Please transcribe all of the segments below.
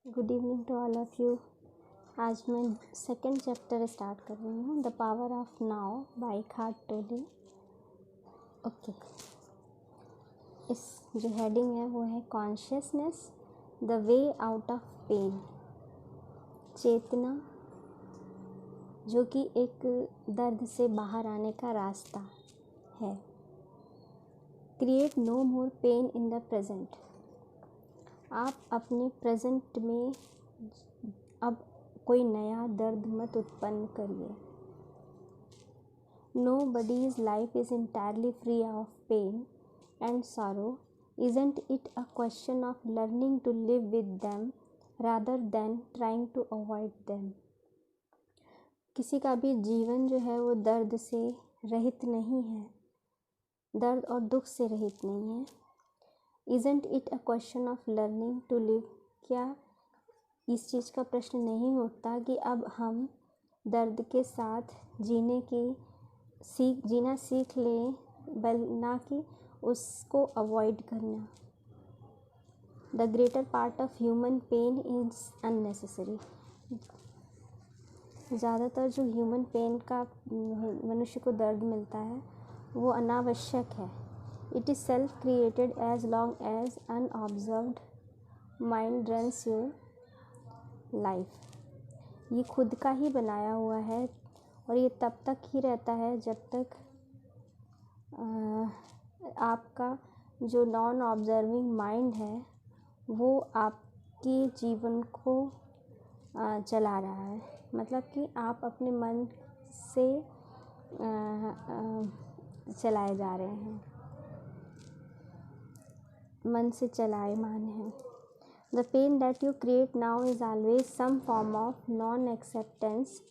Good evening to all of you. आज मैं second chapter start कर रही हूँ, the power of now by Eckhart Tolle. Okay, इस जो हेडिंग है वो है consciousness the way out of pain. चेतना जो कि एक दर्द से बाहर आने का रास्ता है। Create no more pain in the present. आप अपने प्रेजेंट में अब कोई नया दर्द मत उत्पन्न करिए। Nobody's life is entirely free of pain and sorrow. Isn't it a question of learning to live with them rather than trying to avoid them? किसी का भी जीवन जो है वो दर्द से रहित नहीं है, दर्द और दुख से रहित नहीं है। Isn't it a question of learning to live? क्या इस चीज़ का प्रश्न नहीं उठता कि अब हम दर्द के साथ जीना सीख लें, ना कि उसको अवॉइड करना। The greater part of human pain is unnecessary. ज़्यादातर जो ह्यूमन पेन का मनुष्य को दर्द मिलता है वो अनावश्यक है। It is self created as long as unobserved mind runs your life. ये खुद का ही बनाया हुआ है और ये तब तक ही रहता है जब तक आपका जो नॉन ऑब्जर्विंग माइंड है वो आपके जीवन को चला रहा है। मतलब कि आप अपने मन से चलाए जा रहे हैं, मन से चलायमान है। The pain that you create now is always some form of non-acceptance,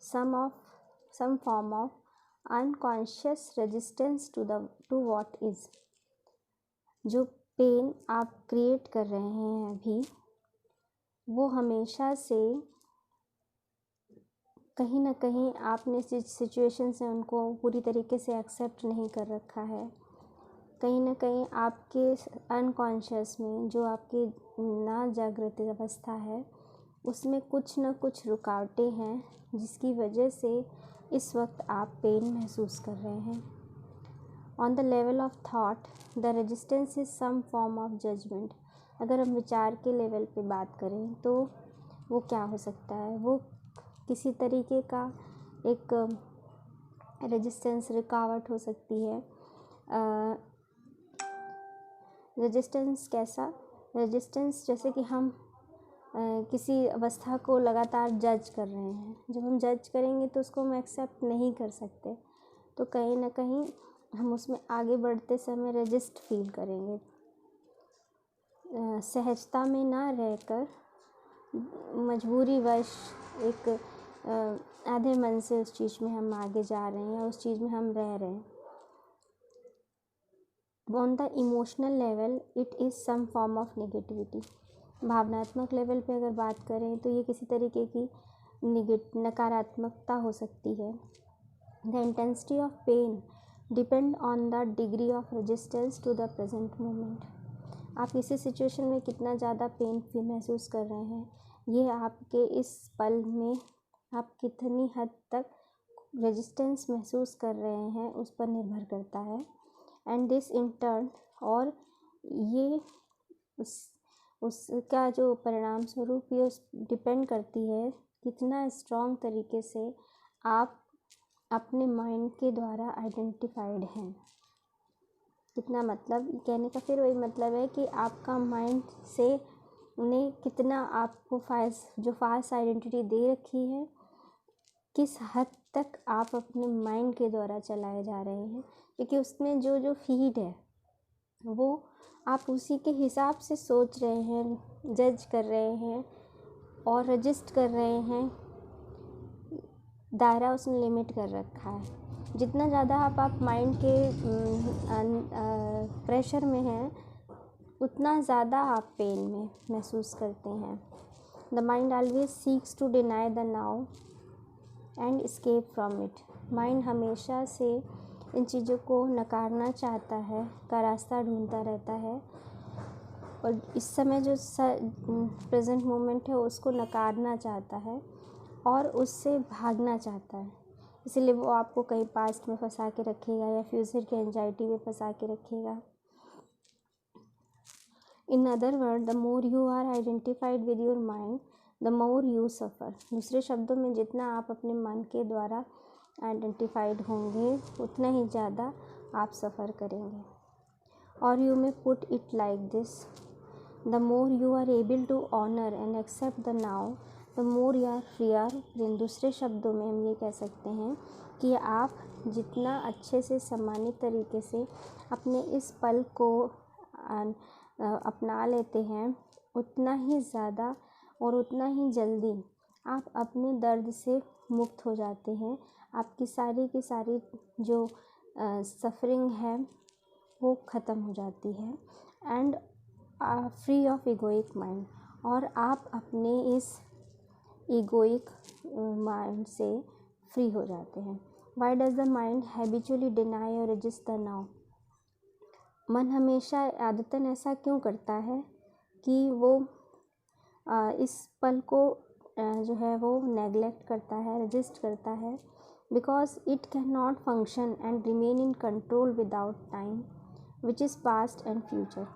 some form of unconscious resistance to what is. जो पेन आप क्रिएट कर रहे हैं अभी, वो हमेशा से कहीं ना कहीं आपने सिचुएशन से उनको पूरी तरीके से एक्सेप्ट नहीं कर रखा है। कहीं ना कहीं आपके अनकॉन्शियस में जो आपकी ना जागृत अवस्था है उसमें कुछ न कुछ रुकावटें हैं जिसकी वजह से इस वक्त आप पेन महसूस कर रहे हैं। On the level of thought the resistance is some form of judgement. अगर हम विचार के लेवल पे बात करें तो वो क्या हो सकता है? वो किसी तरीके का एक रेजिस्टेंस, रुकावट हो सकती है। रेजिस्टेंस कैसा? रेजिस्टेंस जैसे कि हम किसी अवस्था को लगातार जज कर रहे हैं। जब हम जज करेंगे तो उसको हम एक्सेप्ट नहीं कर सकते, तो कहीं ना कहीं हम उसमें आगे बढ़ते समय रेजिस्ट फील करेंगे। सहजता में ना रहकर मजबूरीवश एक आधे मन से उस चीज़ में हम आगे जा रहे हैं, उस चीज़ में हम रह रहे हैं। On the emotional level it is some form of negativity. भावनात्मक लेवल पे अगर बात करें तो ये किसी तरीके की नकारात्मकता हो सकती है। The intensity of pain depend on the degree of resistance to the present moment. आप किसी सिचुएशन में कितना ज़्यादा पेन महसूस कर रहे हैं, ये आपके इस पल में आप कितनी हद तक रेजिस्टेंस महसूस कर रहे हैं उस पर निर्भर करता है। एंड दिस इन टर्न, और ये उसका जो परिणाम स्वरूप ये डिपेंड करती है कितना स्ट्रॉन्ग तरीके से आप अपने माइंड के द्वारा आइडेंटिफाइड हैं। कितना, मतलब कहने का फिर वही मतलब है कि आपका माइंड से ने कितना आपको फास्ट आइडेंटिटी दे रखी है, किस हद तक आप अपने माइंड के द्वारा चलाए जा रहे हैं। क्योंकि उसमें जो फीड है वो आप उसी के हिसाब से सोच रहे हैं, जज कर रहे हैं और रजिस्ट कर रहे हैं। दायरा उसने लिमिट कर रखा है। जितना ज़्यादा आप माइंड के प्रेशर में हैं उतना ज़्यादा आप पेन में महसूस करते हैं। The mind always seeks to deny the now and escape from it. Mind हमेशा से इन चीज़ों को नकारना चाहता है, का रास्ता ढूंढता रहता है और इस समय जो प्रेजेंट मोमेंट है उसको नकारना चाहता है और उससे भागना चाहता है। इसीलिए वो आपको कहीं पास्ट में फंसा के रखेगा या फ्यूचर की एंजाइटी में फंसा के रखेगा। In other word, the more you are identified with your mind the more you suffer. दूसरे शब्दों में, जितना आप अपने मन के द्वारा आइडेंटिफाइड होंगे उतना ही ज़्यादा आप सफ़र करेंगे। और you may put it like this, the more you are able to honour and accept the now the more you are freer win. दूसरे शब्दों में हम ये कह सकते हैं कि आप जितना अच्छे से सम्मानित तरीके से अपने इस पल को अपना लेते हैं, उतना ही ज़्यादा और उतना ही जल्दी आप अपने दर्द से मुक्त हो जाते हैं। आपकी सारी की सारी जो सफरिंग है वो ख़त्म हो जाती है। एंड फ्री ऑफ इगोइक माइंड, और आप अपने इस इगोइक माइंड से फ्री हो जाते हैं। Why does the mind habitually deny और रेजिस्ट द नाउ। मन हमेशा आदतन ऐसा क्यों करता है कि वो इस पल को जो है वो नेगलेक्ट करता है, रेजिस्ट करता है। Because it can not function and remain in control without time which is past and future.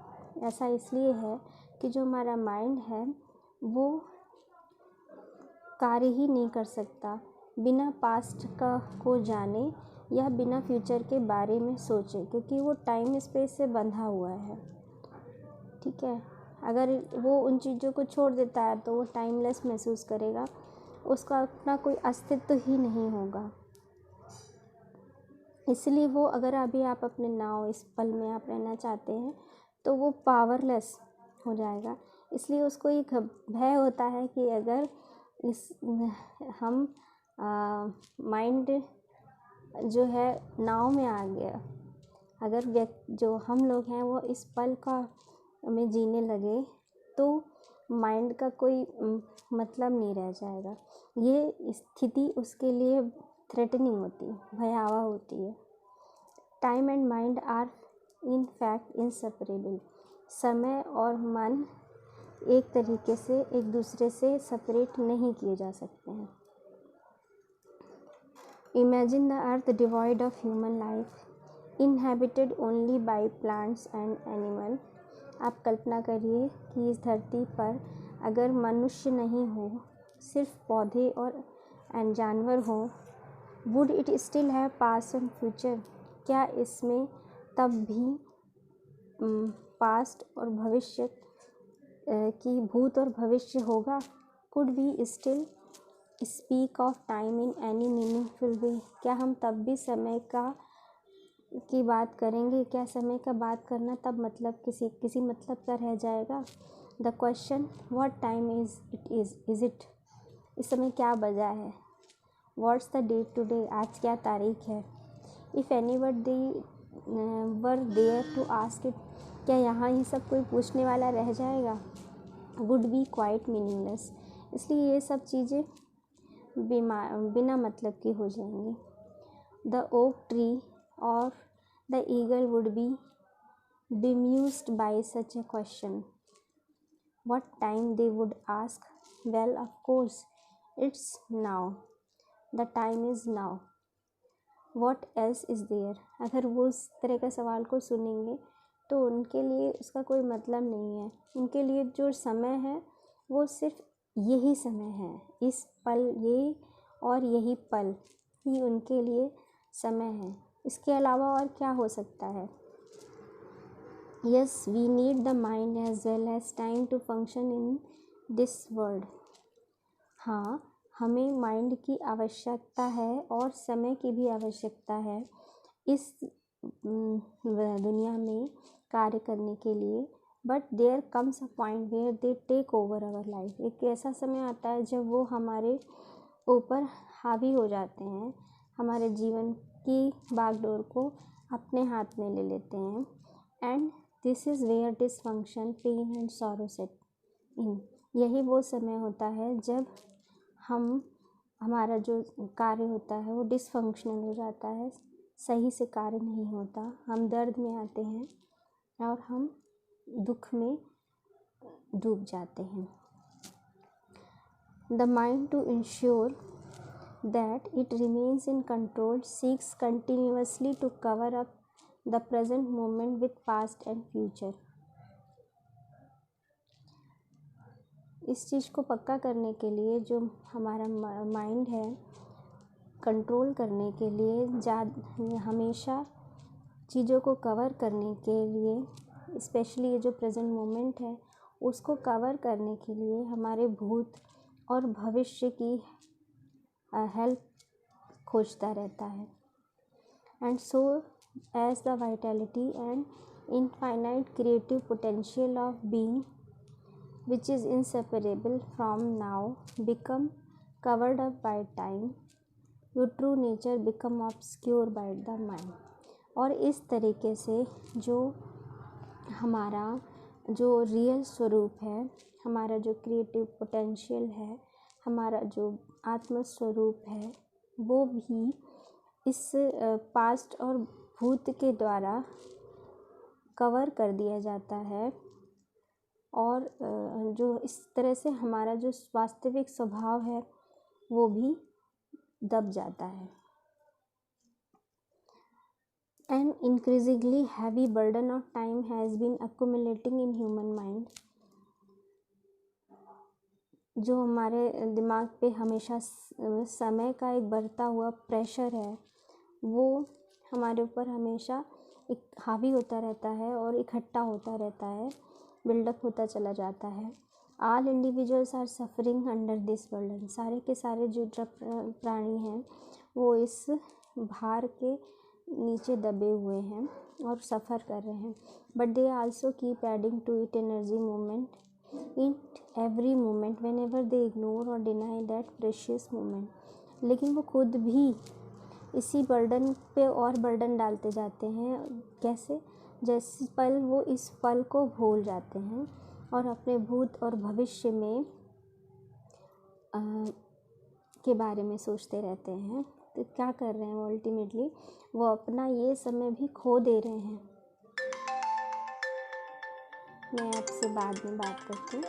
ऐसा इसलिए है कि जो हमारा माइंड है वो कार्य ही नहीं कर सकता बिना पास्ट का को जाने या बिना फ्यूचर के बारे में सोचे, क्योंकि वो टाइम स्पेस से बंधा हुआ है। ठीक है, अगर वो उन चीज़ों को छोड़ देता है तो वो टाइमलेस महसूस करेगा, उसका अपना कोई अस्तित्व ही नहीं होगा। इसलिए वो, अगर अभी आप अपने नाव इस पल में आप रहना चाहते हैं तो वो पावरलेस हो जाएगा। इसलिए उसको एक भय होता है कि अगर इस हम माइंड जो है नाव में आ गया, अगर जो हम लोग हैं वो इस पल का में जीने लगे तो माइंड का कोई मतलब नहीं रह जाएगा। ये स्थिति उसके लिए थ्रेटनिंग होती है, भयावह होती है। Time and mind are in fact inseparable. समय और मन एक तरीके से एक दूसरे से सेपरेट नहीं किए जा सकते हैं। Imagine the earth devoid of human life inhabited only by plants and animal. आप कल्पना करिए कि इस धरती पर अगर मनुष्य नहीं हो, सिर्फ पौधे और जानवर हो, would it still have past and future. क्या इसमें तब भी पास्ट और भविष्य की भूत और भविष्य होगा? Could we still speak of time in any meaningful way. क्या हम तब भी समय की बात करेंगे? क्या समय का बात करना तब मतलब किसी मतलब का रह जाएगा? The question what time is it. इस समय क्या बजा है? What's the date today. आज क्या तारीख है? If any were there to ask it. क्या यहाँ ये सब कोई पूछने वाला रह जाएगा? Would be quite meaningless. इसलिए ये सब चीज़ें बिना मतलब की हो जाएंगी। द ओक ट्री और the eagle would be bemused by such a question. What time they would ask? Well, of course, it's now. The time is now. What else is there? अगर वो इस तरह का सवाल को सुनेंगे तो उनके लिए उसका कोई मतलब नहीं है। उनके लिए जो समय है वो सिर्फ यही समय है, इस पल, ये और यही पल ही उनके लिए समय है। इसके अलावा और क्या हो सकता है? Yes, we need the mind as well as time to function in this world. हाँ, हमें माइंड की आवश्यकता है और समय की भी आवश्यकता है इस दुनिया में कार्य करने के लिए। But there comes a point where they take over our life. एक ऐसा समय आता है जब वो हमारे ऊपर हावी हो जाते हैं, हमारे जीवन की बागडोर को अपने हाथ में ले लेते हैं। And this is where dysfunction, pain and sorrow set in. यही वो समय होता है जब हमारा जो कार्य होता है वो डिसफंक्शनल हो जाता है, सही से कार्य नहीं होता, हम दर्द में आते हैं और हम दुख में डूब जाते हैं। The mind to ensure that it remains in control seeks continuously to cover up the present moment with past and future. इस चीज़ को पक्का करने के लिए जो हमारा माइंड है, कंट्रोल करने के लिए हमेशा चीज़ों को कवर करने के लिए, स्पेशली ये जो प्रेजेंट मोमेंट है उसको कवर करने के लिए हमारे भूत और भविष्य की हेल्प खोजता रहता है। And so as the vitality and infinite creative potential of being which is inseparable from now become covered up by time, your true nature become obscure by the mind। और इस तरीके से जो हमारा जो रियल स्वरूप है, हमारा जो क्रिएटिव पोटेंशियल है, हमारा जो आत्म स्वरूप है, वो भी इस पास्ट और भूत के द्वारा कवर कर दिया जाता है। और जो इस तरह से हमारा जो वास्तविक स्वभाव है वो भी दब जाता है। An increasingly heavy burden of time has been accumulating in human mind। जो हमारे दिमाग पे हमेशा समय का एक बढ़ता हुआ प्रेशर है, वो हमारे ऊपर हमेशा एक हावी होता रहता है और इकट्ठा होता रहता है, बिल्डअप होता चला जाता है। All individuals are suffering under this burden. सारे के सारे जो प्राणी हैं वो इस भार के नीचे दबे हुए हैं और सफ़र कर रहे हैं। But they also keep adding to it energy moment in every moment whenever they ignore or deny that precious moment. लेकिन वो खुद भी इसी बर्डन पे और बर्डन डालते जाते हैं। कैसे? जैसे पल वो इस पल को भूल जाते हैं और अपने भूत और भविष्य में के बारे में सोचते रहते हैं। तो क्या कर रहे हैं वो अल्टीमेटली? वो अपना ये समय भी खो दे रहे हैं। मैं आपसे बाद में बात करती हूँ।